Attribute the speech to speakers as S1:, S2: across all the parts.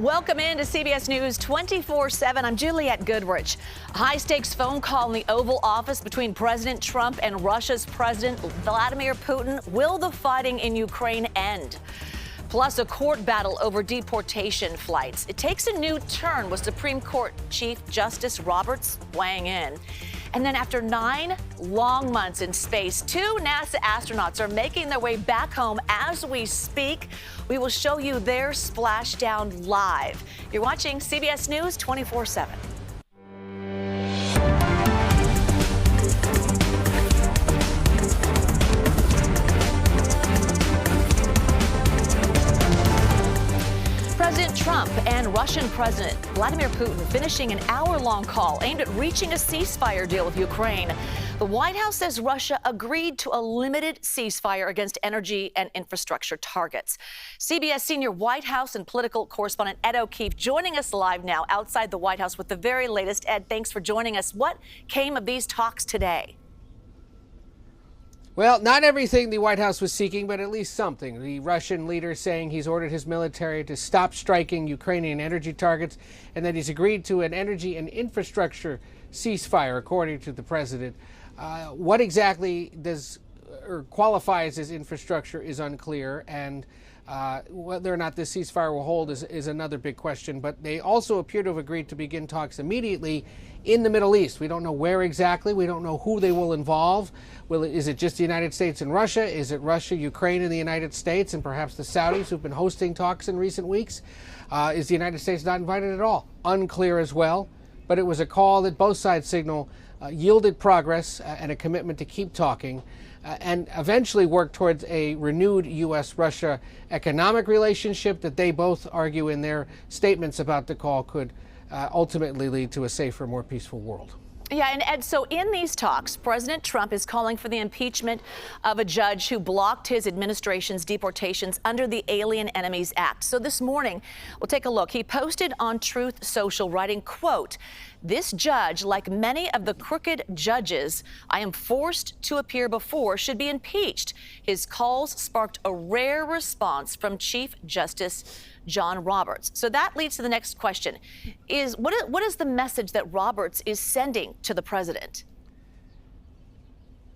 S1: Welcome into CBS News 24/7. I'm Juliette Goodrich. A high-stakes phone call in the Oval Office between President Trump and Russia's President Vladimir Putin. Will the fighting in Ukraine end? Plus, a court battle over deportation flights. It takes a new turn with Supreme Court Chief Justice Roberts weighing in. And then after 9 long months in space, 2 NASA astronauts are making their way back home as we speak. We will show you their splashdown live. You're watching CBS News 24/7. President Trump and Russian President Vladimir Putin finishing an hour-long call aimed at reaching a ceasefire deal with Ukraine. The White House says Russia agreed to a limited ceasefire against energy and infrastructure targets. CBS senior White House and political correspondent Ed O'Keefe joining us live now outside the White House with the very latest. Ed, thanks for joining us. What came of these talks today?
S2: Well, not everything the White House was seeking, but at least something. The Russian leader saying he's ordered his military to stop striking Ukrainian energy targets and that he's agreed to an energy and infrastructure ceasefire, according to the president. What exactly does or qualifies as infrastructure is unclear, and whether or not this ceasefire will hold is another big question. But they also appear to have agreed to begin talks immediately in the Middle East. We don't know where exactly. We don't know who they will involve. Is it just the United States and Russia? Is it Russia, Ukraine, and the United States, and perhaps the Saudis who've been hosting talks in recent weeks? Is the United States not invited at all? Unclear as well. But it was a call that both sides signal yielded progress and a commitment to keep talking and eventually work towards a renewed U.S.-Russia economic relationship that they both argue in their statements about the call could ultimately lead to a safer, more peaceful world.
S1: Yeah, and Ed, so in these talks, President Trump is calling for the impeachment of a judge who blocked his administration's deportations under the Alien Enemies Act. So this morning, we'll take a look. He posted on Truth Social, writing, quote, "This judge, like many of the crooked judges I am forced to appear before, should be impeached." His calls sparked a rare response from Chief Justice John Roberts. So that leads to the next question. What is the message that Roberts is sending to the president?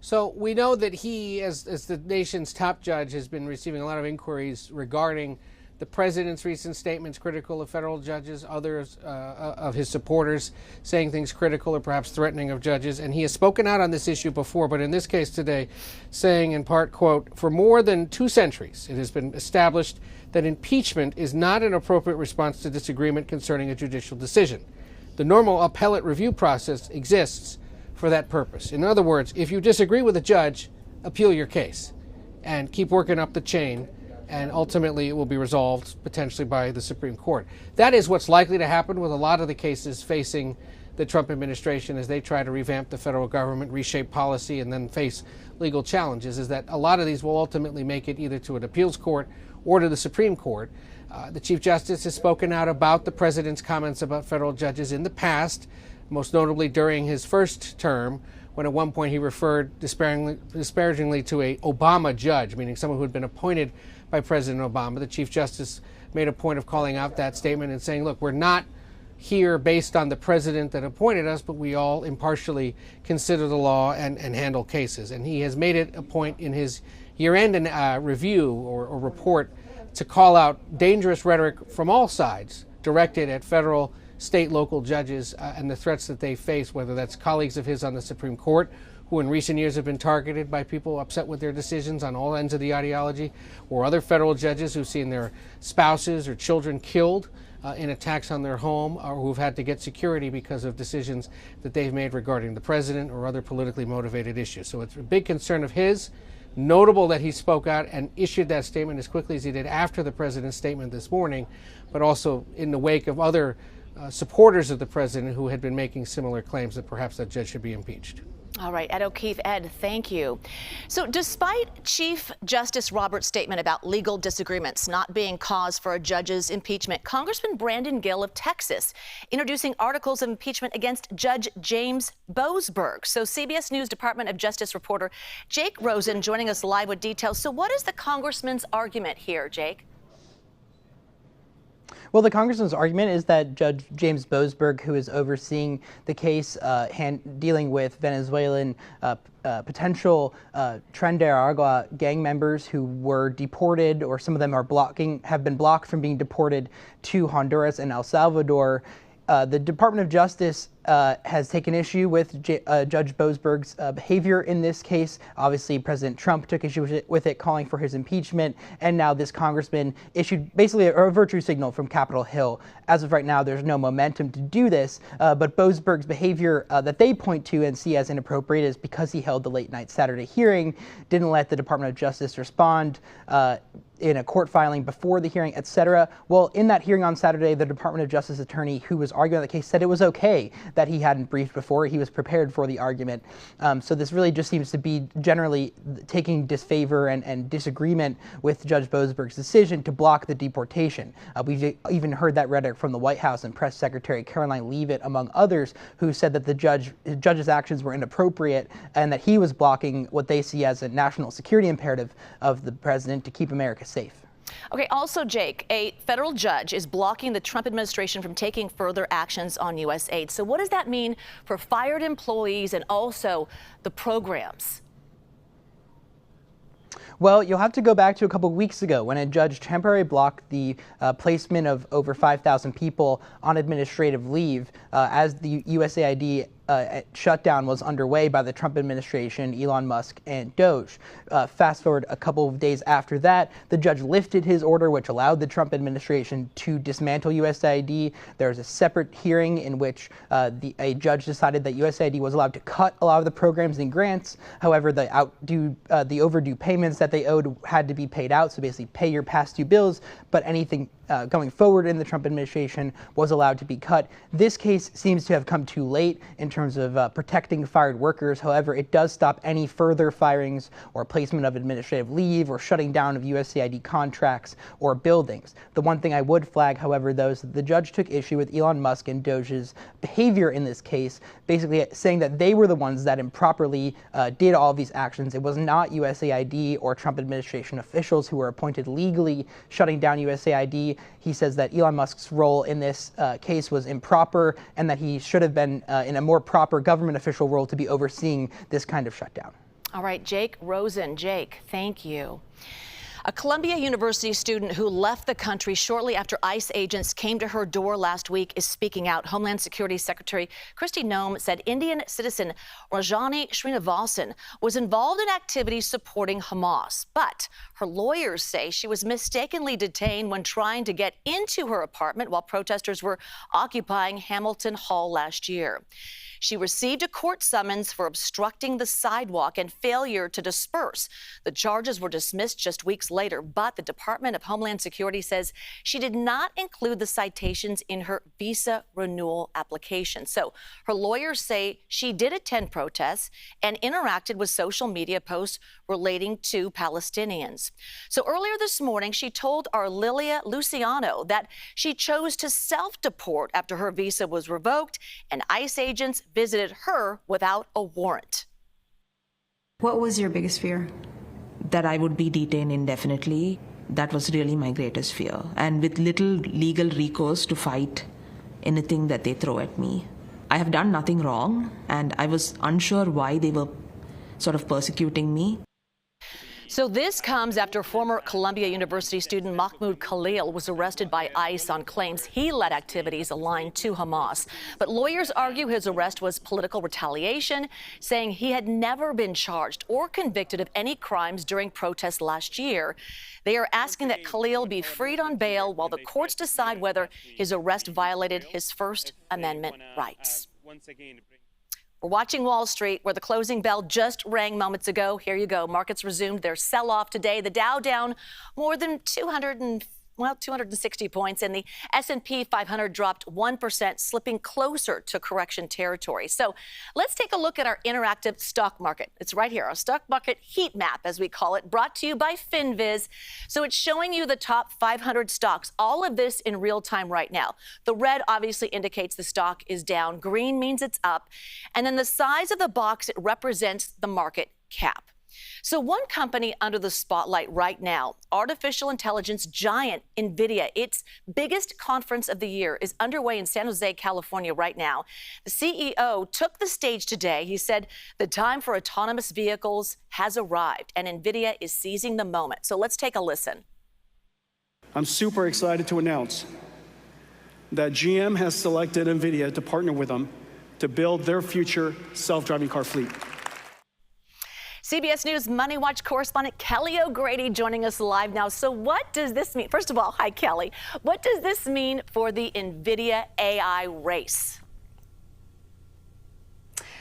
S2: So we know that he, as the nation's top judge, has been receiving a lot of inquiries regarding the president's recent statements critical of federal judges, others of his supporters saying things critical or perhaps threatening of judges. And he has spoken out on this issue before, but in this case today, saying in part, quote, "For more than 2 centuries, it has been established that impeachment is not an appropriate response to disagreement concerning a judicial decision. The normal appellate review process exists for that purpose. In other words, if you disagree with a judge, appeal your case and keep working up the chain, and ultimately it will be resolved potentially by the Supreme Court." That is what's likely to happen with a lot of the cases facing the Trump administration as they try to revamp the federal government, reshape policy, and then face legal challenges, is that a lot of these will ultimately make it either to an appeals court or to the Supreme Court. The Chief Justice has spoken out about the president's comments about federal judges in the past, most notably during his first term, when at one point he referred disparagingly to a Obama judge, meaning someone who had been appointed by President Obama. The Chief Justice made a point of calling out that statement and saying, look, we're not here based on the president that appointed us, but we all impartially consider the law and handle cases. And he has made it a point in his year-end review or report to call out dangerous rhetoric from all sides directed at federal, state, local judges and the threats that they face, whether that's colleagues of his on the Supreme Court, who in recent years have been targeted by people upset with their decisions on all ends of the ideology, or other federal judges who've seen their spouses or children killed in attacks on their home, or who've had to get security because of decisions that they've made regarding the president or other politically motivated issues. So it's a big concern of his. Notable that he spoke out and issued that statement as quickly as he did after the president's statement this morning, but also in the wake of other supporters of the president who had been making similar claims that perhaps that judge should be impeached.
S1: All right, Ed O'Keefe. Ed, thank you. So despite Chief Justice Roberts' statement about legal disagreements not being cause for a judge's impeachment, Congressman Brandon Gill of Texas introducing articles of impeachment against Judge James Boasberg. So CBS News Department of Justice reporter Jake Rosen joining us live with details. So what is the congressman's argument here, Jake?
S3: Well, the congressman's argument is that Judge James Boasberg, who is overseeing the case dealing with Venezuelan potential Tren de Aragua gang members who were deported, or some of them have been blocked from being deported to Honduras and El Salvador. The Department of Justice has taken issue with Judge Boasberg's behavior in this case. Obviously, President Trump took issue with it, calling for his impeachment, and now this congressman issued basically a virtue signal from Capitol Hill. As of right now, there's no momentum to do this, but Boasberg's behavior that they point to and see as inappropriate is because he held the late-night Saturday hearing, didn't let the Department of Justice respond in a court filing before the hearing, etc. Well, in that hearing on Saturday, the Department of Justice attorney who was arguing the case said it was okay that he hadn't briefed before. He was prepared for the argument. So this really just seems to be generally taking disfavor and disagreement with Judge Boasberg's decision to block the deportation. We've even heard that rhetoric from the White House and Press Secretary Caroline Leavitt, among others, who said that the judge's actions were inappropriate and that he was blocking what they see as a national security imperative of the president to keep America safe.
S1: Okay, also, Jake, a federal judge is blocking the Trump administration from taking further actions on USAID. So what does that mean for fired employees and also the programs?
S3: Well, you'll have to go back to a couple of weeks ago when a judge temporarily blocked the placement of over 5,000 people on administrative leave as the USAID shutdown was underway by the Trump administration, Elon Musk, and Doge. Fast forward a couple of days after that, the judge lifted his order, which allowed the Trump administration to dismantle USAID. There was a separate hearing in which a judge decided that USAID was allowed to cut a lot of the programs and grants. However, the overdue payments that they owed had to be paid out, so basically pay your past due bills, but anything going forward in the Trump administration was allowed to be cut. This case seems to have come too late in terms of protecting fired workers. However, it does stop any further firings or placement of administrative leave or shutting down of USAID contracts or buildings. The one thing I would flag, however, though, is that the judge took issue with Elon Musk and Doge's behavior in this case, basically saying that they were the ones that improperly did all of these actions. It was not USAID or Trump administration officials who were appointed legally shutting down USAID. He says that Elon Musk's role in this case was improper and that he should have been in a more proper government official role to be overseeing this kind of shutdown.
S1: All right, Jake Rosen. Jake, thank you. A Columbia University student who left the country shortly after ICE agents came to her door last week is speaking out. Homeland Security Secretary Kristi Noem said Indian citizen Rajani Srinivasan was involved in activities supporting Hamas, but her lawyers say she was mistakenly detained when trying to get into her apartment while protesters were occupying Hamilton Hall last year. She received a court summons for obstructing the sidewalk and failure to disperse. The charges were dismissed just weeks later, but the Department of Homeland Security says she did not include the citations in her visa renewal application. So her lawyers say she did attend protests and interacted with social media posts relating to Palestinians. So earlier this morning, she told our Lilia Luciano that she chose to self-deport after her visa was revoked and ICE agents visited her without a warrant.
S4: What was your biggest fear?
S5: That I would be detained indefinitely. That was really my greatest fear. And with little legal recourse to fight anything that they throw at me. I have done nothing wrong, and I was unsure why they were sort of persecuting me.
S1: So this comes after former Columbia University student Mahmoud Khalil was arrested by ICE on claims he led activities aligned to Hamas. But lawyers argue his arrest was political retaliation, saying he had never been charged or convicted of any crimes during protests last year. They are asking that Khalil be freed on bail while the courts decide whether his arrest violated his First Amendment rights. We're watching Wall Street, where the closing bell just rang moments ago. Here you go. Markets resumed their sell-off today. The Dow down more than 260 points, and the S&P 500 dropped 1%, slipping closer to correction territory. So let's take a look at our interactive stock market. It's right here, our stock market heat map, as we call it, brought to you by FinViz. So it's showing you the top 500 stocks, all of this in real time right now. The red obviously indicates the stock is down. Green means it's up. And then the size of the box, it represents the market cap. So one company under the spotlight right now, artificial intelligence giant Nvidia, its biggest conference of the year is underway in San Jose, California right now. The CEO took the stage today. He said the time for autonomous vehicles has arrived and Nvidia is seizing the moment. So let's take a listen.
S6: I'm super excited to announce that GM has selected Nvidia to partner with them to build their future self-driving car fleet.
S1: CBS News Money Watch correspondent Kelly O'Grady joining us live now. So what does this mean? First of all, hi, Kelly. What does this mean for the Nvidia AI race?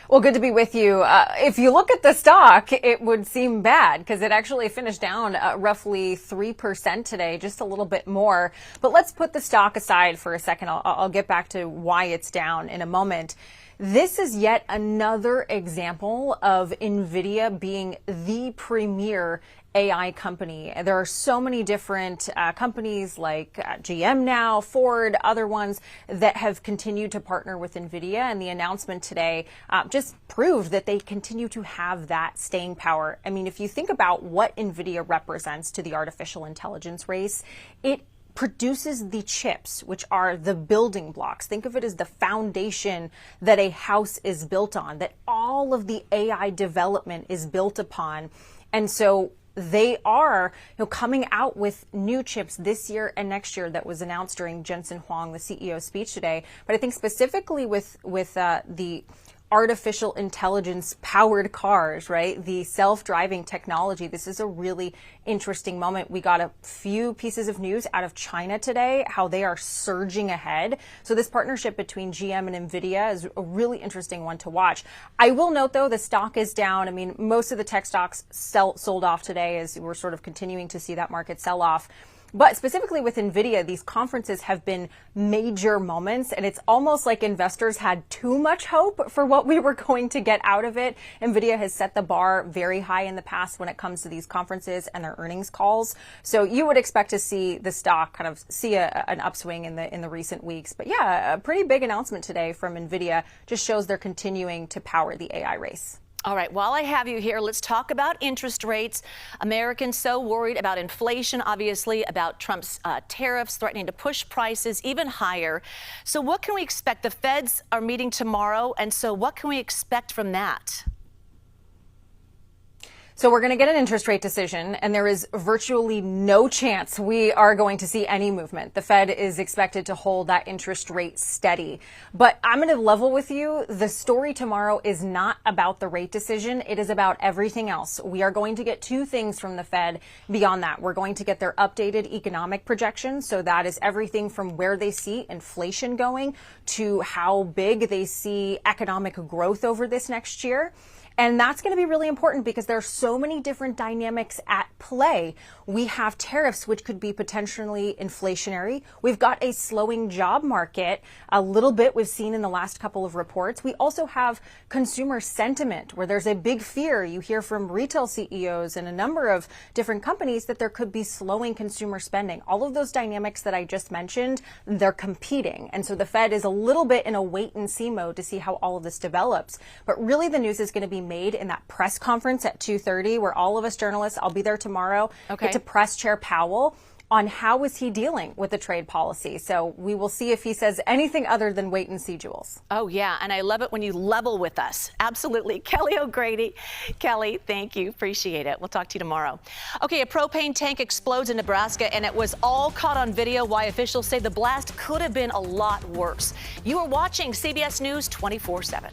S7: Well, good to be with you. If you look at the stock, it would seem bad because it actually finished down roughly 3% today, just a little bit more. But let's put the stock aside for a second. I'll get back to why it's down in a moment. This is yet another example of Nvidia being the premier AI company. There are so many different companies like GM now, Ford, other ones that have continued to partner with Nvidia. And the announcement today just proved that they continue to have that staying power. I mean, if you think about what Nvidia represents to the artificial intelligence race, it produces the chips, which are the building blocks. Think of it as the foundation that a house is built on, that all of the AI development is built upon. And so they are coming out with new chips this year and next year that was announced during Jensen Huang, the CEO's speech today. But I think specifically with the artificial intelligence powered cars, right? The self-driving technology. This is a really interesting moment. We got a few pieces of news out of China today, how they are surging ahead. So this partnership between GM and Nvidia is a really interesting one to watch. I will note though, the stock is down. I mean, most of the tech stocks sold off today as we're sort of continuing to see that market sell off. But specifically with Nvidia, these conferences have been major moments, and it's almost like investors had too much hope for what we were going to get out of it. Nvidia has set the bar very high in the past when it comes to these conferences and their earnings calls. So you would expect to see the stock kind of see an upswing in the recent weeks. But yeah, a pretty big announcement today from Nvidia just shows they're continuing to power the AI race.
S1: All right, while I have you here, let's talk about interest rates. Americans so worried about inflation, obviously, about Trump's tariffs threatening to push prices even higher. So what can we expect? The Feds are meeting tomorrow, and so what can we expect from that?
S7: So we're going to get an interest rate decision, and there is virtually no chance we are going to see any movement. The Fed is expected to hold that interest rate steady. But I'm going to level with you. The story tomorrow is not about the rate decision. It is about everything else. We are going to get two things from the Fed beyond that. We're going to get their updated economic projections. So that is everything from where they see inflation going to how big they see economic growth over this next year. And that's going to be really important because there are so many different dynamics at play. We have tariffs, which could be potentially inflationary. We've got a slowing job market, a little bit we've seen in the last couple of reports. We also have consumer sentiment where there's a big fear. You hear from retail CEOs and a number of different companies that there could be slowing consumer spending. All of those dynamics that I just mentioned, they're competing. And so the Fed is a little bit in a wait and see mode to see how all of this develops. But really the news is going to be made in that press conference at 2:30 where all of us journalists, I'll be there tomorrow, get to press Chair Powell on how is he dealing with the trade policy. So we will see if he says anything other than wait and see, Jules.
S1: Oh, yeah. And I love it when you level with us. Absolutely. Kelly O'Grady. Kelly, thank you. Appreciate it. We'll talk to you tomorrow. Okay, a propane tank explodes in Nebraska, and it was all caught on video. Why officials say the blast could have been a lot worse. You are watching CBS News 24/7.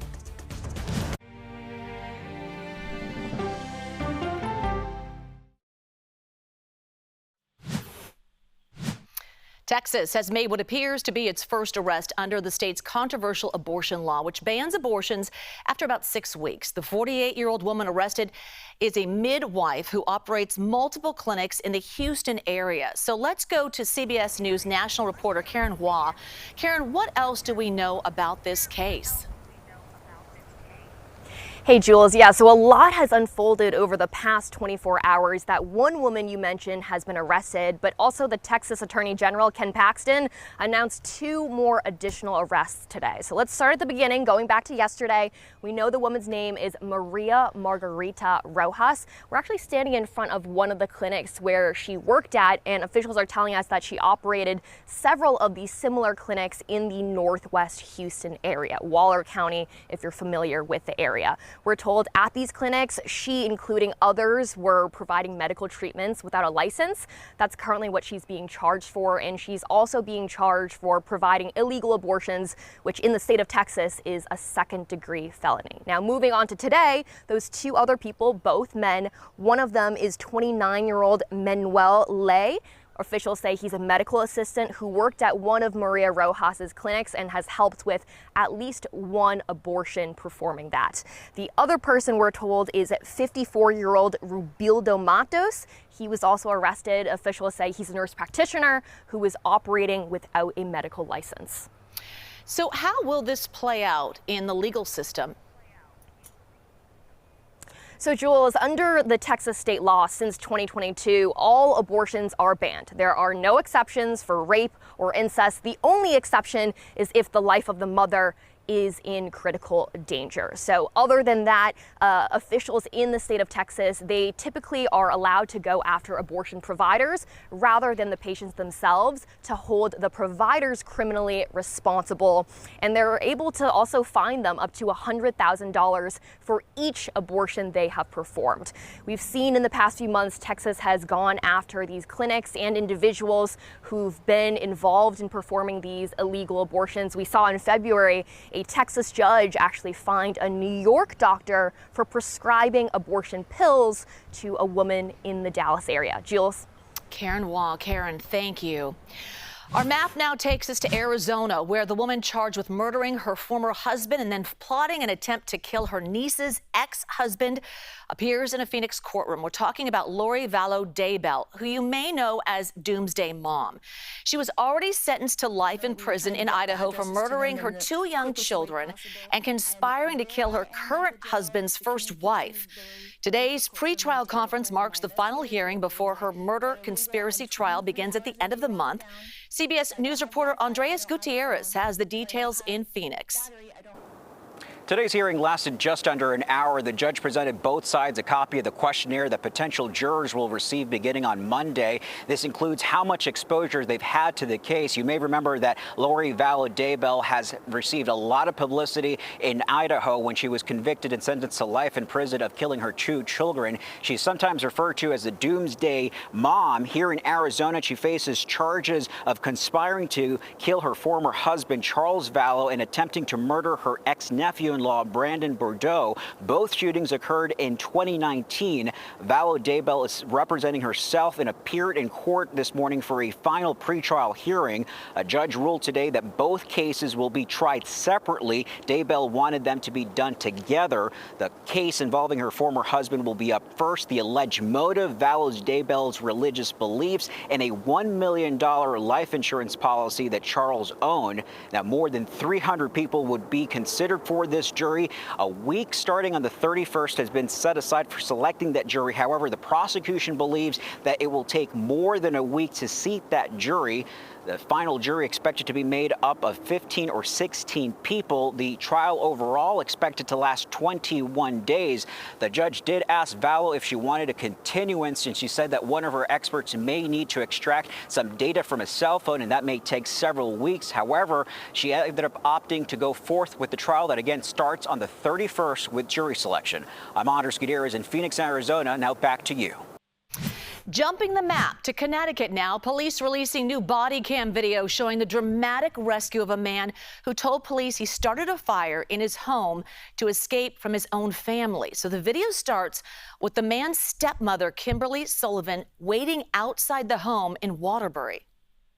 S1: Texas has made what appears to be its first arrest under the state's controversial abortion law, which bans abortions after about 6 weeks. The 48-year-old woman arrested is a midwife who operates multiple clinics in the Houston area. So let's go to CBS News national reporter Karen Hua. Karen, what else do we know about this case?
S8: Hey, Jules. Yeah, so a lot has unfolded over the past 24 hours. That one woman you mentioned has been arrested, but also the Texas Attorney General, Ken Paxton, announced 2 more additional arrests today. So let's start at the beginning, going back to yesterday. We know the woman's name is Maria Margarita Rojas. We're actually standing in front of one of the clinics where she worked at, and officials are telling us that she operated several of these similar clinics in the Northwest Houston area, Waller County, if you're familiar with the area. We're told at these clinics, she, including others, were providing medical treatments without a license. That's currently what she's being charged for, and she's also being charged for providing illegal abortions, which in the state of Texas is a second-degree felony. Now, moving on to today, those 2 other people, both men, one of them is 29-year-old Manuel Ley. Officials say he's a medical assistant who worked at one of Maria Rojas's clinics and has helped with at least 1 abortion performing that. The other person we're told is 54-year-old Rubildo Matos. He was also arrested. Officials say he's a nurse practitioner who was operating without a medical license.
S1: So how will this play out in the legal system?
S8: So, Jules, under the Texas state law since 2022, all abortions are banned. There are no exceptions for rape or incest. The only exception is if the life of the mother is in critical danger. So other than that, officials in the state of Texas, they typically are allowed to go after abortion providers rather than the patients themselves to hold the providers criminally responsible. And they're able to also fine them up to $100,000 for each abortion they have performed. We've seen in the past few months, Texas has gone after these clinics and individuals who've been involved in performing these illegal abortions. We saw in February, a Texas judge actually fined a New York doctor for prescribing abortion pills to a woman in the Dallas area. Jules?
S1: Karen Wall. Karen, thank you. Our map now takes us to Arizona, where the woman charged with murdering her former husband and then plotting an attempt to kill her niece's ex-husband appears in a Phoenix courtroom. We're talking about Lori Vallow, who you may know as Doomsday Mom. She was already sentenced to life in prison in Idaho for murdering her 2 young children and conspiring to kill her current husband's first wife. Today's pretrial conference marks the final hearing before her murder conspiracy trial begins at the end of the month. CBS News reporter Andreas Gutierrez has the details in Phoenix.
S9: Today's hearing lasted just under an hour. The judge presented both sides a copy of the questionnaire that potential jurors will receive beginning on Monday. This includes how much exposure they've had to the case. You may remember that Lori Vallow has received a lot of publicity in Idaho when she was convicted and sentenced to life in prison of killing her 2 children. She's sometimes referred to as the Doomsday Mom. Here in Arizona, she faces charges of conspiring to kill her former husband, Charles Vallow, and attempting to murder her ex-nephew-in-law, Brandon Bordeaux. Both shootings occurred in 2019. Vallow is representing herself and appeared in court this morning for a final pretrial hearing. A judge ruled today that both cases will be tried separately. Daybell wanted them to be done together. The case involving her former husband will be up first. The alleged motive, Daybell's religious beliefs, and a $1 million life insurance policy that Charles owned. Now, more than 300 people would be considered for this jury. A week starting on the 31st has been set aside for selecting that jury. However, the prosecution believes that it will take more than a week to seat that jury. The final jury expected to be made up of 15 or 16 people. The trial overall expected to last 21 days. The judge did ask Vallow if she wanted a continuance, and she said that one of her experts may need to extract some data from a cell phone, and that may take several weeks. However, she ended up opting to go forth with the trial that again starts on the 31st with jury selection. I'm Andres Gutierrez in Phoenix, Arizona. Now back to you.
S1: Jumping the map to Connecticut now, police releasing new body cam video showing the dramatic rescue of a man who told police he started a fire in his home to escape from his own family. So the video starts with the man's stepmother, Kimberly Sullivan, waiting outside the home in Waterbury.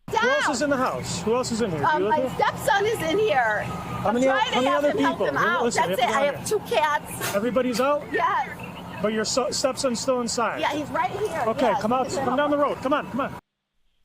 S10: Who else is in the house? Who else is in here?
S11: My stepson is in here. I'm trying to have him help him out.
S10: Listen,
S11: that's it. I have 2 cats.
S10: Everybody's out?
S11: Yes.
S10: But your stepson's still inside?
S11: Yeah, he's right here.
S10: Okay,
S11: yes.
S10: come out. Come down the road. Come on, come on.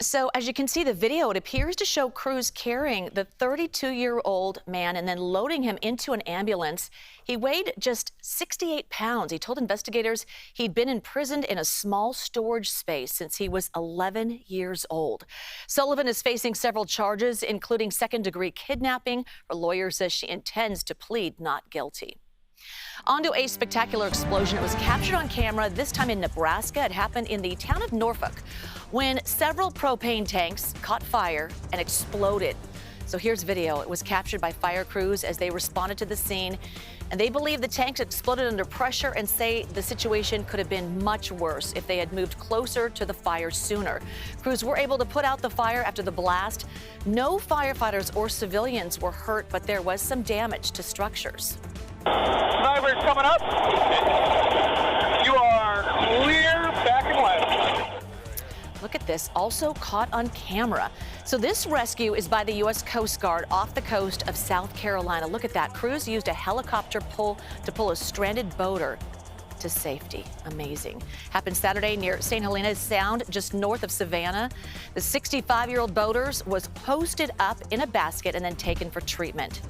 S1: So as you can see the video, it appears to show crews carrying the 32-year-old man and then loading him into an ambulance. He weighed just 68 pounds. He told investigators he'd been imprisoned in a small storage space since he was 11 years old. Sullivan is facing several charges, including second-degree kidnapping. Her lawyer says she intends to plead not guilty. On to a spectacular explosion. It was captured on camera, this time in Nebraska. It happened in the town of Norfolk when several propane tanks caught fire and exploded. So here's video. It was captured by fire crews as they responded to the scene. And they believe the tanks exploded under pressure and say the situation could have been much worse if they had moved closer to the fire sooner. Crews were able to put out the fire after the blast. No firefighters or civilians were hurt, but there was some damage to structures.
S10: Snipers coming up. You are clear back and left.
S1: Look at this, also caught on camera. So this rescue is by the U.S. Coast Guard off the coast of South Carolina. Look at that. Crews used a helicopter to pull a stranded boater to safety. Amazing. Happened Saturday near St. Helena Sound, just north of Savannah. The 65-year-old boater was posted up in a basket and then taken for treatment.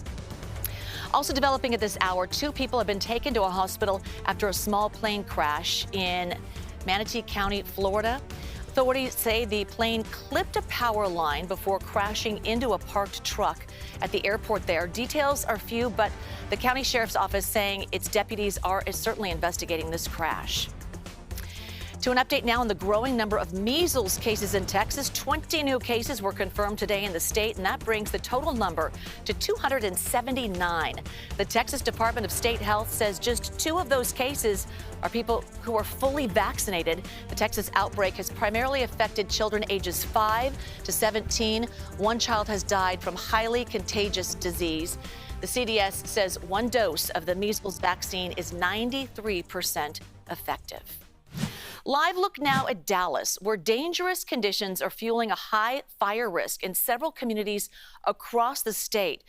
S1: Also developing at this hour, 2 people have been taken to a hospital after a small plane crash in Manatee County, Florida. Authorities say the plane clipped a power line before crashing into a parked truck at the airport there. Details are few, but the county sheriff's office saying its deputies are certainly investigating this crash. To an update now on the growing number of measles cases in Texas. 20 new cases were confirmed today in the state, and that brings the total number to 279. The Texas Department of State Health says just 2 of those cases are people who are fully vaccinated. The Texas outbreak has primarily affected children ages 5 to 17. 1 child has died from highly contagious disease. The CDS says 1 dose of the measles vaccine is 93% effective. Live look now at Dallas, where dangerous conditions are fueling a high fire risk in several communities across the state.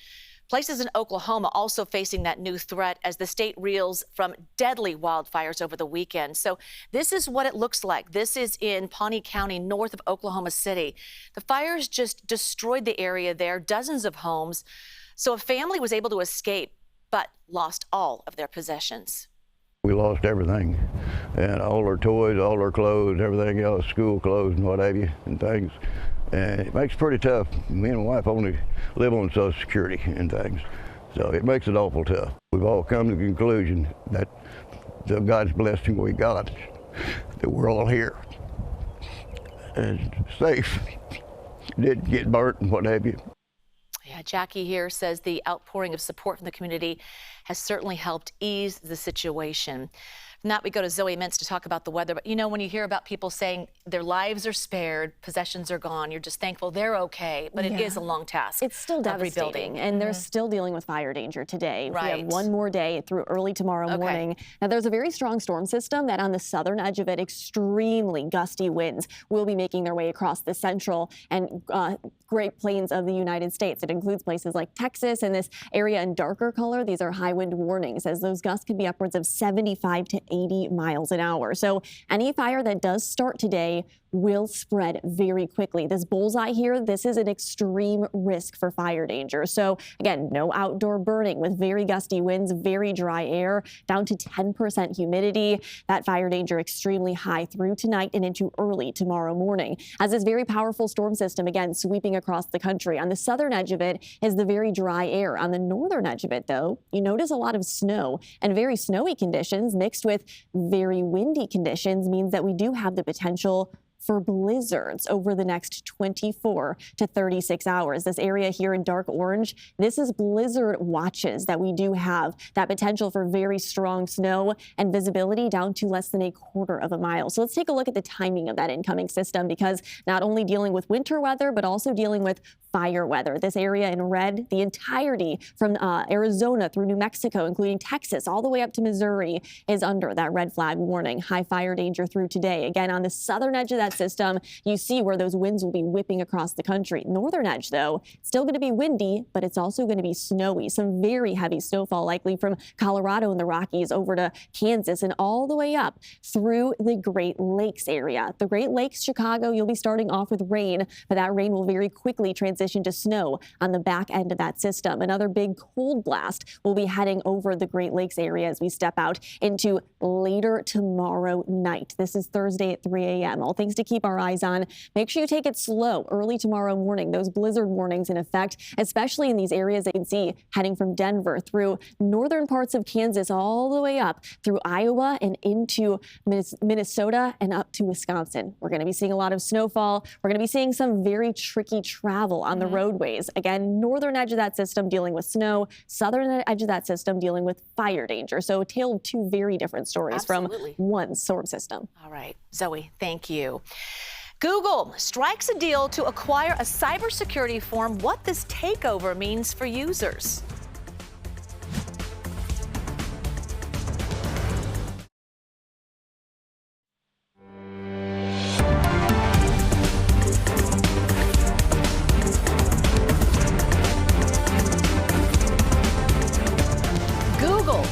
S1: Places in Oklahoma also facing that new threat as the state reels from deadly wildfires over the weekend. So this is what it looks like. This is in Pawnee County, north of Oklahoma City. The fires just destroyed the area there, dozens of homes. So a family was able to escape, but lost all of their possessions.
S12: We lost everything, and all our toys, all our clothes, everything else, school clothes and what have you, and things. And it makes it pretty tough. Me and my wife only live on Social Security and things, so it makes it awful tough. We've all come to the conclusion that the God's blessing we got, that we're all here and safe, didn't get burnt and what have you.
S1: Yeah, Jackie here says the outpouring of support from the community has certainly helped ease the situation. From that, we go to Zoe Mintz to talk about the weather. But you know, when you hear about people saying their lives are spared, possessions are gone, you're just thankful they're okay. But it is a long task.
S13: It's still devastating, and they're still dealing with fire danger today.
S1: Right.
S13: We have 1 more day through early tomorrow morning. Now, there's a very strong storm system that on the southern edge of it, extremely gusty winds will be making their way across the central and Great Plains of the United States. It includes places like Texas and this area in darker color. These are high wind warnings, as those gusts could be upwards of 75 to 80 miles an hour. So any fire that does start today will spread very quickly. This bullseye here, this is an extreme risk for fire danger. So again, no outdoor burning with very gusty winds, very dry air, down to 10% humidity. That fire danger extremely high through tonight and into early tomorrow morning. As this very powerful storm system, again, sweeping across the country. On the southern edge of it is the very dry air. On the northern edge of it, though, you notice a lot of snow, and very snowy conditions mixed with very windy conditions means that we do have the potential for blizzards over the next 24 to 36 hours. This area here in dark orange, this is blizzard watches that we do have. That potential for very strong snow and visibility down to less than 1/4 of a mile. So let's take a look at the timing of that incoming system, because not only dealing with winter weather, but also dealing with fire weather. This area in red, the entirety from Arizona through New Mexico, including Texas, all the way up to Missouri, is under that red flag warning. High fire danger through today. Again, on the southern edge of that system, you see where those winds will be whipping across the country. Northern edge, though, still going to be windy, but it's also going to be snowy. Some very heavy snowfall likely from Colorado and the Rockies over to Kansas and all the way up through the Great Lakes area. The Great Lakes, Chicago, you'll be starting off with rain, but that rain will very quickly transition to snow on the back end of that system. Another big cold blast will be heading over the Great Lakes area as we step out into later tomorrow night. This is Thursday at 3 a.m. All things to keep our eyes on. Make sure you take it slow early tomorrow morning. Those blizzard warnings in effect, especially in these areas that you can see heading from Denver through northern parts of Kansas all the way up through Iowa and into Minnesota and up to Wisconsin. We're going to be seeing a lot of snowfall. We're going to be seeing some very tricky travel on the roadways. Again, northern edge of that system dealing with snow, southern edge of that system dealing with fire danger. So a tale of two very different stories from one storm system.
S1: All right, Zoe, thank you. Google strikes a deal to acquire a cybersecurity firm. What this takeover means for users.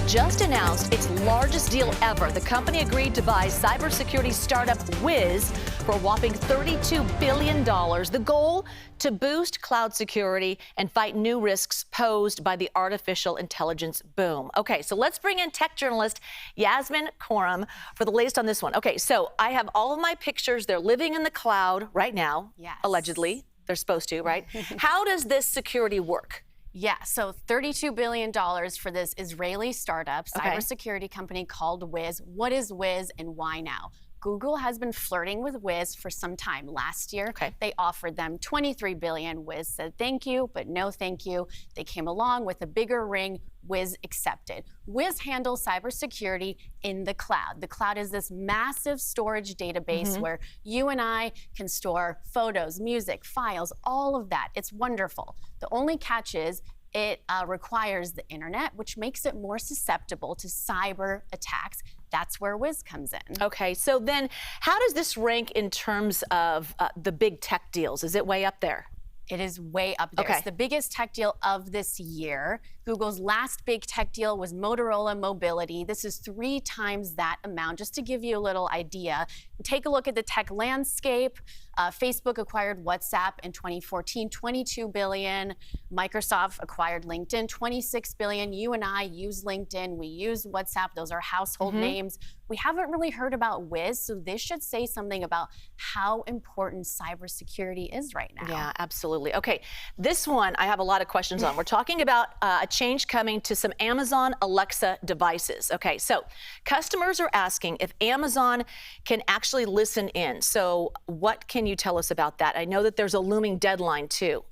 S1: Just announced its largest deal ever. The company agreed to buy cybersecurity startup Wiz for a whopping $32 billion. The goal, to boost cloud security and fight new risks posed by the artificial intelligence boom. Okay, so let's bring in tech journalist Yasmin Khorram for the latest on this one. Okay, so I have all of my pictures. They're living in the cloud right now, allegedly. They're supposed to, right? How does this security work?
S14: Yeah, so $32 billion for this Israeli startup, cybersecurity company called Wiz. What is Wiz and why now? Google has been flirting with Wiz for some time. Last year, they offered them $23 billion. Wiz said thank you, but no thank you. They came along with a bigger ring. Wiz accepted. Wiz handles cybersecurity in the cloud. The cloud is this massive storage database where you and I can store photos, music, files, all of that. It's wonderful. The only catch is it requires the internet, which makes it more susceptible to cyber attacks. That's where Wiz comes in.
S1: Okay, so then how does this rank in terms of the big tech deals? Is it way up there?
S14: It is way up there. It's the biggest tech deal of this year. Google's last big tech deal was Motorola Mobility. This is 3 times that amount, just to give you a little idea. Take a look at the tech landscape. Facebook acquired WhatsApp in 2014, $22 billion. Microsoft acquired LinkedIn, $26 billion. You and I use LinkedIn. We use WhatsApp. Those are household names. We haven't really heard about Wiz, so this should say something about how important cybersecurity is right now.
S1: Yeah, absolutely. Okay, this one I have a lot of questions on. We're talking about a change coming to some Amazon Alexa devices. Okay, so customers are asking if Amazon can actually listen in. So what can you tell us about that? I know that there's a looming deadline too.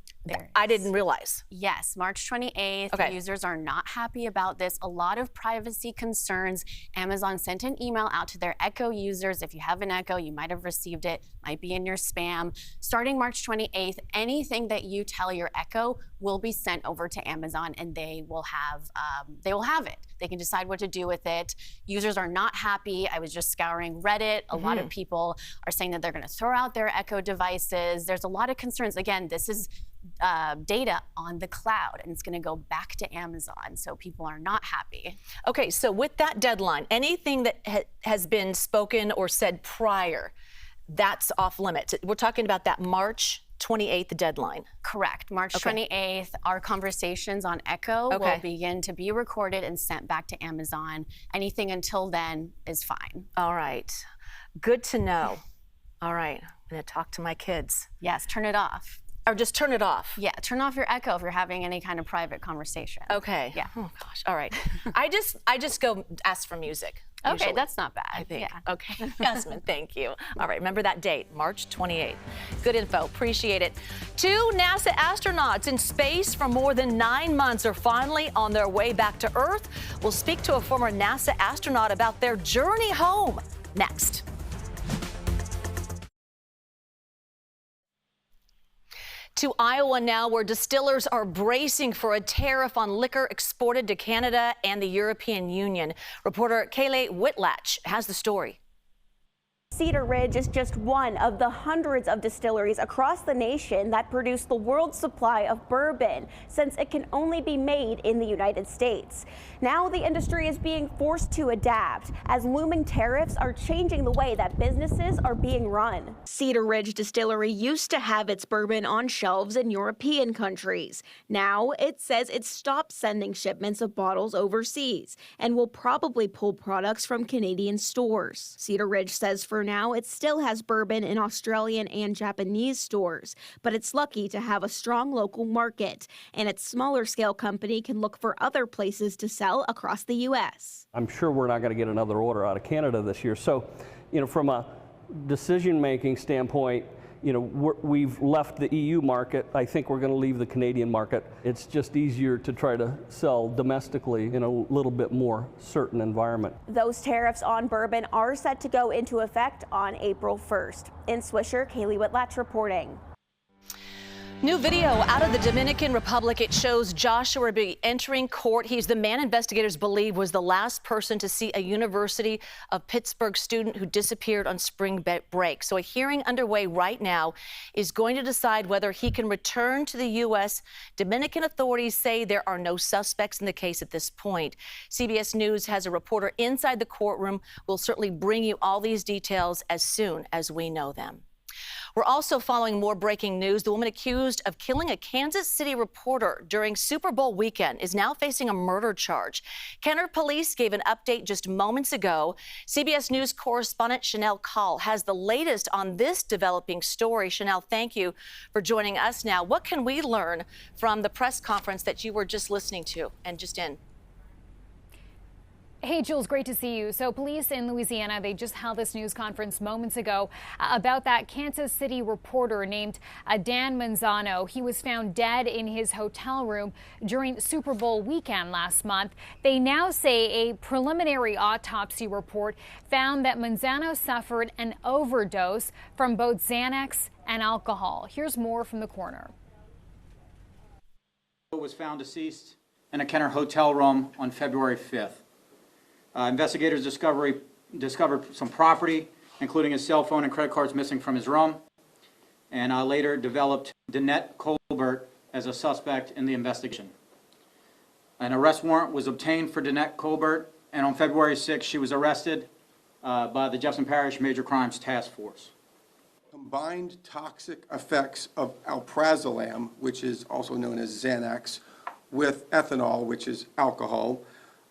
S1: I didn't realize.
S14: Yes, March 28th. Users are not happy about this. A lot of privacy concerns. Amazon sent an email out to their Echo users. If you have an Echo, you might have received it. Might be in your spam. Starting March 28th, anything that you tell your Echo will be sent over to Amazon, and they will have it. They can decide what to do with it. Users are not happy. I was just scouring Reddit. A lot of people are saying that they're going to throw out their Echo devices. There's a lot of concerns. Again, this is data on the cloud, and it's going to go back to Amazon, so people are not happy.
S1: Okay, so with that deadline, anything that has been spoken or said prior, that's off limits. We're talking about that March 28th deadline.
S14: Correct. March 28th, our conversations on Echo will begin to be recorded and sent back to Amazon. Anything until then is fine.
S1: All right. Good to know. All right. I'm going to talk to my kids.
S14: Yes, turn it off.
S1: Or just turn it off?
S14: Yeah, turn off your Echo if you're having any kind of private conversation.
S1: Okay.
S14: Yeah.
S1: Oh gosh. All right. I just go ask for music.
S14: Okay,
S1: usually.
S14: That's not bad.
S1: I think.
S14: Yeah.
S1: Okay. Yasmin, thank you. All right, remember that date, March 28th. Good info. Appreciate it. 2 NASA astronauts in space for more than 9 months are finally on their way back to Earth. We'll speak to a former NASA astronaut about their journey home next. To Iowa now, where distillers are bracing for a tariff on liquor exported to Canada and the European Union. Reporter Kayleigh Whitlatch has the story.
S15: Cedar Ridge is just one of the hundreds of distilleries across the nation that produce the world's supply of bourbon, since it can only be made in the United States. Now the industry is being forced to adapt as looming tariffs are changing the way that businesses are being run. Cedar Ridge Distillery used to have its bourbon on shelves in European countries. Now it says it stopped sending shipments of bottles overseas and will probably pull products from Canadian stores. Cedar Ridge says for now, it still has bourbon in Australian and Japanese stores, but it's lucky to have a strong local market, and its smaller scale company can look for other places to sell across the U.S.
S16: I'm sure we're not going to get another order out of Canada this year. So, from a decision-making standpoint, we've left the EU market. I think we're going to leave the Canadian market. It's just easier to try to sell domestically in a little bit more certain environment.
S15: Those tariffs on bourbon are set to go into effect on April 1st. In Swisher, Kayleigh Whitlatch reporting.
S1: New video out of the Dominican Republic. It shows Joshua be entering court. He's the man investigators believe was the last person to see a University of Pittsburgh student who disappeared on spring break. So a hearing underway right now is going to decide whether he can return to the U.S. Dominican authorities say there are no suspects in the case at this point. CBS News has a reporter inside the courtroom. We'll certainly bring you all these details as soon as we know them. We're also following more breaking news. The woman accused of killing a Kansas City reporter during Super Bowl weekend is now facing a murder charge. Kenner police gave an update just moments ago. CBS News correspondent Chanel Call has the latest on this developing story. Chanel, thank you for joining us now. What can we learn from the press conference that you were just listening to and just in?
S7: Hey, Jules, great to see you. So police in Louisiana, they just held this news conference moments ago about that Kansas City reporter named Dan Manzano. He was found dead in his hotel room during Super Bowl weekend last month. They now say a preliminary autopsy report found that Manzano suffered an overdose from both Xanax and alcohol. Here's more from the coroner.
S17: Was found deceased in a Kenner hotel room on February 5th. Investigators discovered some property, including his cell phone and credit cards, missing from his room, and later developed Danette Colbert as a suspect in the investigation. An arrest warrant was obtained for Danette Colbert, and on February 6th, she was arrested by the Jefferson Parish Major Crimes Task Force.
S18: Combined toxic effects of alprazolam, which is also known as Xanax, with ethanol, which is alcohol,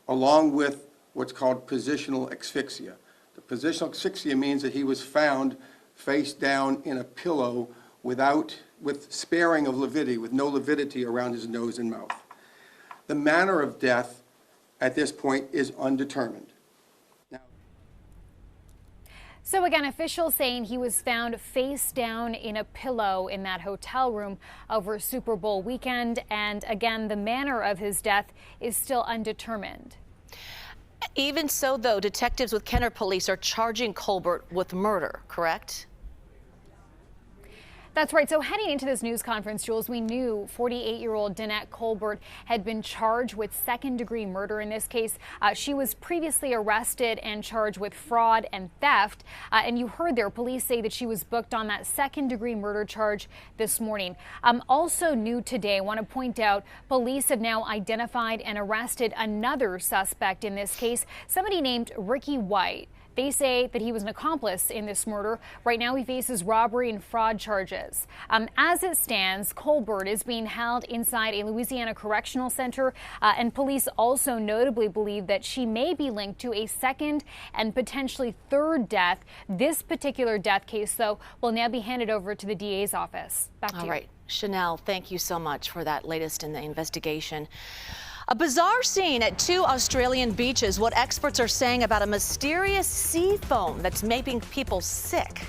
S18: along with what's called positional asphyxia. The positional asphyxia means that he was found face down in a pillow with sparing of lividity, with no lividity around his nose and mouth. The manner of death at this point is undetermined.
S7: So again, officials saying he was found face down in a pillow in that hotel room over Super Bowl weekend. And again, the manner of his death is still undetermined.
S1: Even so, though, detectives with Kenner police are charging Colbert with murder, correct?
S7: That's right. So heading into this news conference, Jules, we knew 48-year-old Danette Colbert had been charged with second-degree murder in this case. She was previously arrested and charged with fraud and theft. And you heard there, police say that she was booked on that second-degree murder charge this morning. Also new today, I want to point out, police have now identified and arrested another suspect in this case, somebody named Ricky White. They say that he was an accomplice in this murder. Right now, he faces robbery and fraud charges. As it stands, Colbert is being held inside a Louisiana Correctional Center, and police also notably believe that she may be linked to a second and potentially third death. This particular death case, though, will now be handed over to the DA's office. Back to you.
S1: All right, Chanel, thank you so much for that latest in the investigation. A bizarre scene at 2 Australian beaches. What experts are saying about a mysterious sea foam that's making people sick.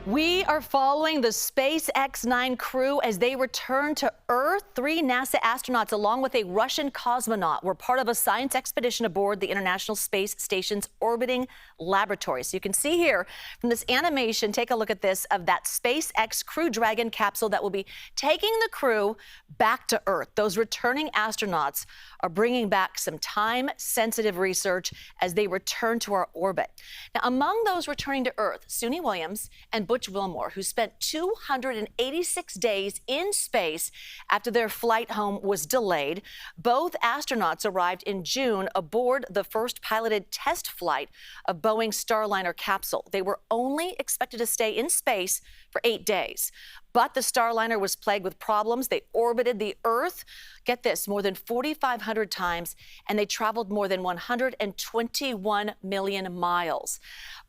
S1: We are following the SpaceX 9 crew as they return to Earth. 3 NASA astronauts, along with a Russian cosmonaut, were part of a science expedition aboard the International Space Station's orbiting laboratory. So you can see here from this animation, take a look at this, of that SpaceX Crew Dragon capsule that will be taking the crew back to Earth. Those returning astronauts are bringing back some time-sensitive research as they return to our orbit. Now, among those returning to Earth, Suni Williams and Butch Wilmore, who spent 286 days in space after their flight home was delayed. Both astronauts arrived in June aboard the first piloted test flight of Boeing's Starliner capsule. They were only expected to stay in space for 8 days. But the Starliner was plagued with problems. They orbited the Earth, get this, more than 4,500 times, and they traveled more than 121 million miles.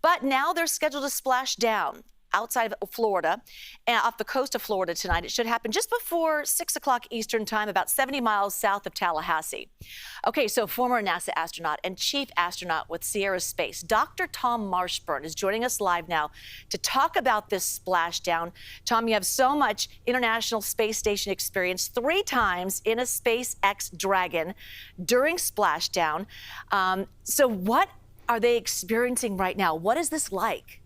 S1: But now they're scheduled to splash down outside of Florida, off the coast of Florida tonight. It should happen just before 6 o'clock Eastern time, about 70 miles south of Tallahassee. Okay, so former NASA astronaut and chief astronaut with Sierra Space, Dr. Tom Marshburn, is joining us live now to talk about this splashdown. Tom, you have so much International Space Station experience, 3 times in a SpaceX Dragon during splashdown. So what are they experiencing right now? What is this like?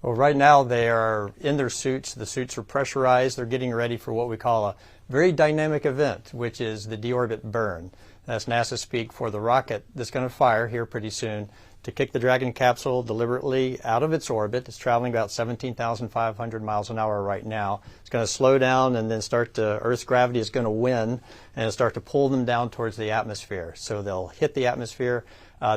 S19: Well, right now they are in their suits. The suits are pressurized. They're getting ready for what we call a very dynamic event, which is the deorbit burn. That's NASA speak for the rocket that's going to fire here pretty soon to kick the Dragon capsule deliberately out of its orbit. It's traveling about 17,500 miles an hour right now. It's going to slow down and then start to, Earth's gravity is going to win and start to pull them down towards the atmosphere. So they'll hit the atmosphere.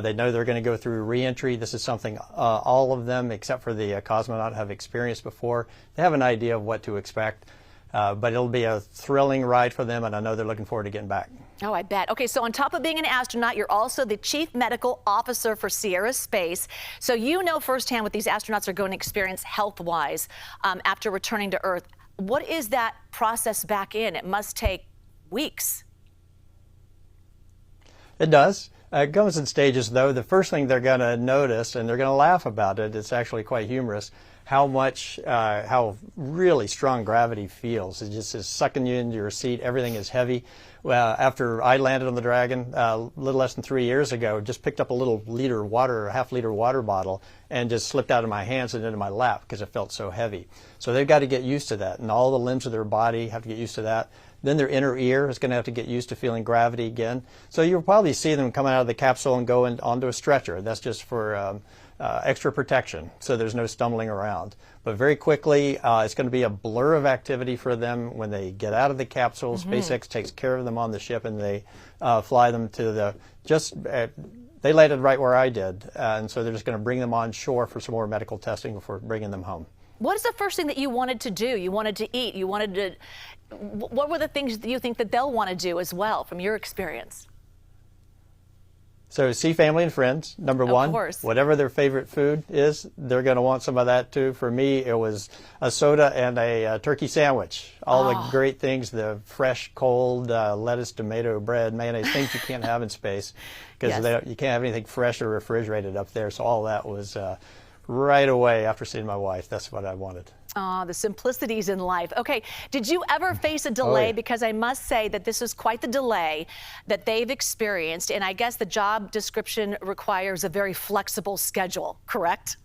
S19: They know they're going to go through re-entry. This is something all of them, except for the cosmonaut, have experienced before. They have an idea of what to expect, but it'll be a thrilling ride for them, and I know they're looking forward to getting back.
S1: Oh, I bet. Okay, so on top of being an astronaut, you're also the chief medical officer for Sierra Space. So you know firsthand what these astronauts are going to experience health-wise after returning to Earth. What is that process back in? It must take weeks.
S19: It does. It comes in stages, though. The first thing they're going to notice, and they're going to laugh about it, it's actually quite humorous, how really strong gravity feels. It just is sucking you into your seat. Everything is heavy. After I landed on the Dragon a little less than 3 years ago, just picked up a little liter water, a half-liter water bottle, and just slipped out of my hands and into my lap because it felt so heavy. So they've got to get used to that, and all the limbs of their body have to get used to that. Then their inner ear is going to have to get used to feeling gravity again. So you'll probably see them coming out of the capsule and going onto a stretcher. That's just for extra protection, so there's no stumbling around. But very quickly, it's going to be a blur of activity for them when they get out of the capsule. SpaceX takes care of them on the ship, and they fly them to the they landed right where I did, and so they're just going to bring them on shore for some more medical testing before bringing them home.
S1: What is the first thing that you wanted to do? You wanted to eat. You wanted to. What were the things that you think that they'll want to do as well, from your experience?
S19: So see family and friends, number one.
S1: Of course.
S19: Whatever their favorite food is, they're going to want some of that too. For me, it was a soda and a turkey sandwich. All the great things, the fresh, cold lettuce, tomato, bread, mayonnaise, things you can't have in space because you can't have anything fresh or refrigerated up there. So all that was right away after seeing my wife. That's what I wanted.
S1: The simplicities in life. Okay, did you ever face a delay?
S19: Oh, yeah.
S1: Because I must say that this is quite the delay that they've experienced, and I guess the job description requires a very flexible schedule, correct?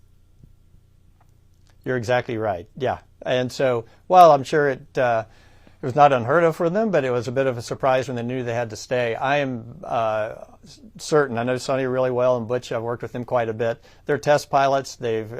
S19: You're exactly right, yeah. And so, well, I'm sure it was not unheard of for them, but it was a bit of a surprise when they knew they had to stay. I am certain, I know Sonny really well, and Butch, I've worked with them quite a bit. They're test pilots. They've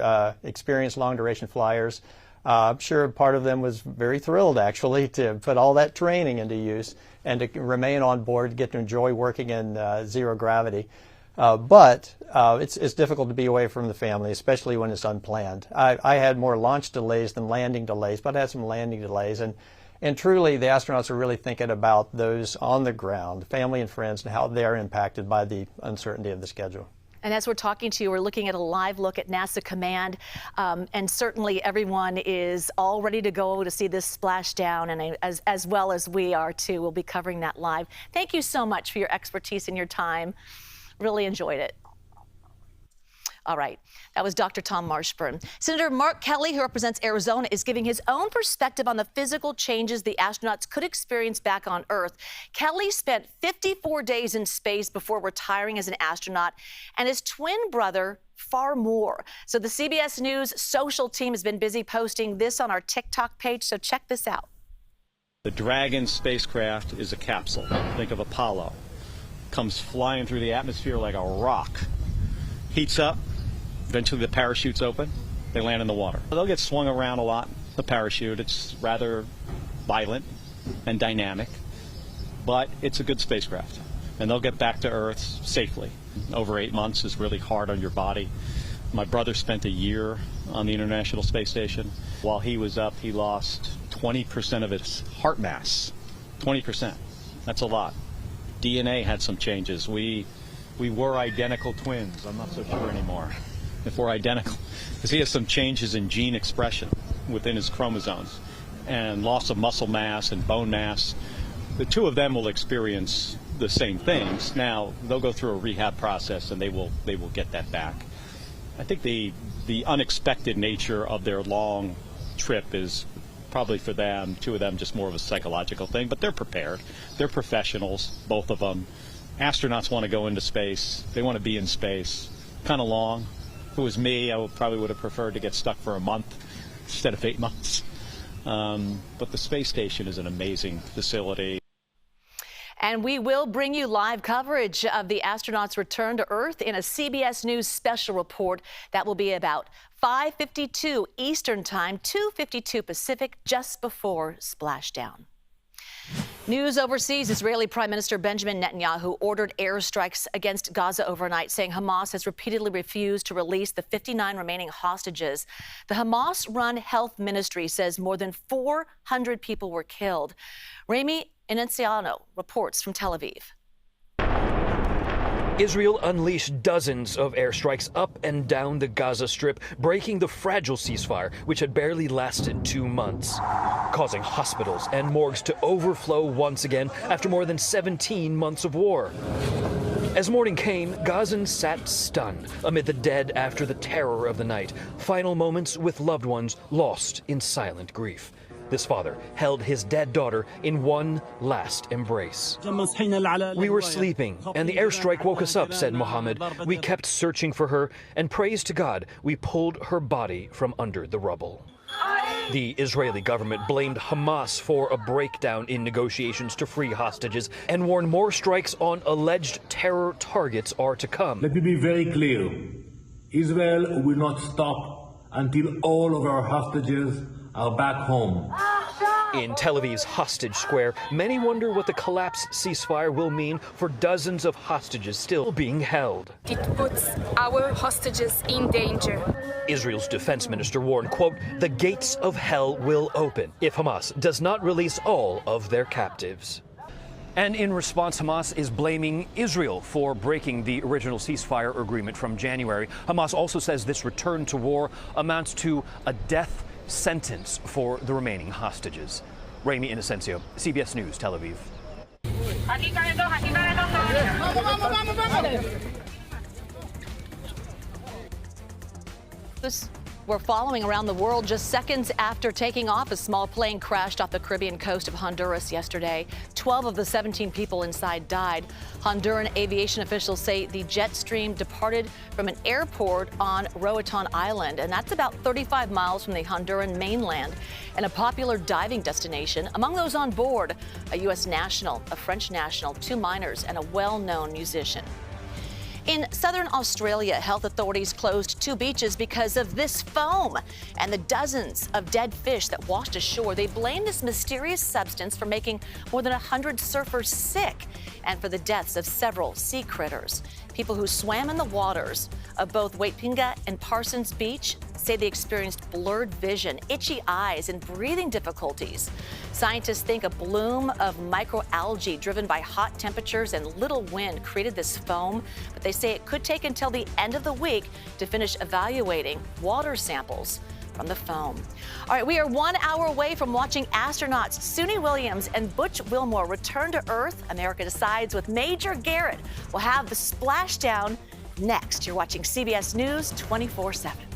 S19: experienced long-duration flyers. I'm sure part of them was very thrilled, actually, to put all that training into use and to remain on board, get to enjoy working in zero gravity. But it's difficult to be away from the family, especially when it's unplanned. I had more launch delays than landing delays, but I had some landing delays. And truly, the astronauts are really thinking about those on the ground, family and friends, and how they are impacted by the uncertainty of the schedule.
S1: And as we're talking to you, we're looking at a live look at NASA Command, and certainly everyone is all ready to go to see this splashdown, and as well as we are too. We'll be covering that live. Thank you so much for your expertise and your time. Really enjoyed it. All right, that was Dr. Tom Marshburn. Senator Mark Kelly, who represents Arizona, is giving his own perspective on the physical changes the astronauts could experience back on Earth. Kelly spent 54 days in space before retiring as an astronaut, and his twin brother far more. So the CBS News social team has been busy posting this on our TikTok page, so check this out.
S20: The Dragon spacecraft is a capsule. Think of Apollo. Comes flying through the atmosphere like a rock. Heats up. Eventually the parachute's open. They land in the water. They'll get swung around a lot, the parachute. It's rather violent and dynamic, but it's a good spacecraft. And they'll get back to Earth safely. Over 8 months is really hard on your body. My brother spent a year on the International Space Station. While he was up, he lost 20% of his heart mass. 20%. That's a lot. DNA had some changes. We were identical twins. I'm not so sure anymore if we're identical, because he has some changes in gene expression within his chromosomes and loss of muscle mass and bone mass. The two of them will experience the same things. Now they'll go through a rehab process and they will get that back. I think the unexpected nature of their long trip is probably for them, two of them, just more of a psychological thing, but they're prepared. They're professionals, both of them. Astronauts want to go into space. They want to be in space. Kind of long. If it was me, I probably would have preferred to get stuck for a month instead of 8 months. But the space station is an amazing facility.
S1: And we will bring you live coverage of the astronauts' return to Earth in a CBS News special report that will be about 5:52 Eastern Time, 2:52 Pacific, just before splashdown. News overseas, Israeli Prime Minister Benjamin Netanyahu ordered airstrikes against Gaza overnight, saying Hamas has repeatedly refused to release the 59 remaining hostages. The Hamas-run health ministry says more than 400 people were killed. Rami Inanciano reports from Tel Aviv.
S21: Israel unleashed dozens of airstrikes up and down the Gaza Strip, breaking the fragile ceasefire, which had barely lasted 2 months, causing hospitals and morgues to overflow once again after more than 17 months of war. As morning came, Gazans sat stunned amid the dead after the terror of the night, final moments with loved ones lost in silent grief. This father held his dead daughter in one last embrace. We were sleeping, and the airstrike woke us up, said Mohammed. We kept searching for her, and praise to God, we pulled her body from under the rubble. The Israeli government blamed Hamas for a breakdown in negotiations to free hostages and warned more strikes on alleged terror targets are to come.
S22: Let me be very clear. Israel will not stop until all of our hostages are back home.
S21: In Tel Aviv's Hostage Square, many wonder what the collapsed ceasefire will mean for dozens of hostages still being held.
S23: It puts our hostages in danger.
S21: Israel's defense minister warned, quote, the gates of hell will open if Hamas does not release all of their captives. And in response, Hamas is blaming Israel for breaking the original ceasefire agreement from January. Hamas also says this return to war amounts to a death sentence for the remaining hostages. Rami Inocencio, CBS News, Tel Aviv.
S1: We're following around the world. Just seconds after taking off, a small plane crashed off the Caribbean coast of Honduras yesterday. 12 of the 17 people inside died. Honduran aviation officials say the jet stream departed from an airport on Roatan Island, and that's about 35 miles from the Honduran mainland and a popular diving destination. Among those on board, a U.S. national, a French national, 2 minors, and a well-known musician. In southern Australia, health authorities closed 2 beaches because of this foam and the dozens of dead fish that washed ashore. They blame this mysterious substance for making more than 100 surfers sick and for the deaths of several sea critters. People who swam in the waters of both Waitpinga and Parsons Beach say they experienced blurred vision, itchy eyes, and breathing difficulties. Scientists think a bloom of microalgae driven by hot temperatures and little wind created this foam, but they say it could take until the end of the week to finish evaluating water samples from the foam. All right, we are 1 hour away from watching astronauts Suni Williams and Butch Wilmore return to Earth. America Decides with Major Garrett will have the splashdown next. You're watching CBS News 24/7.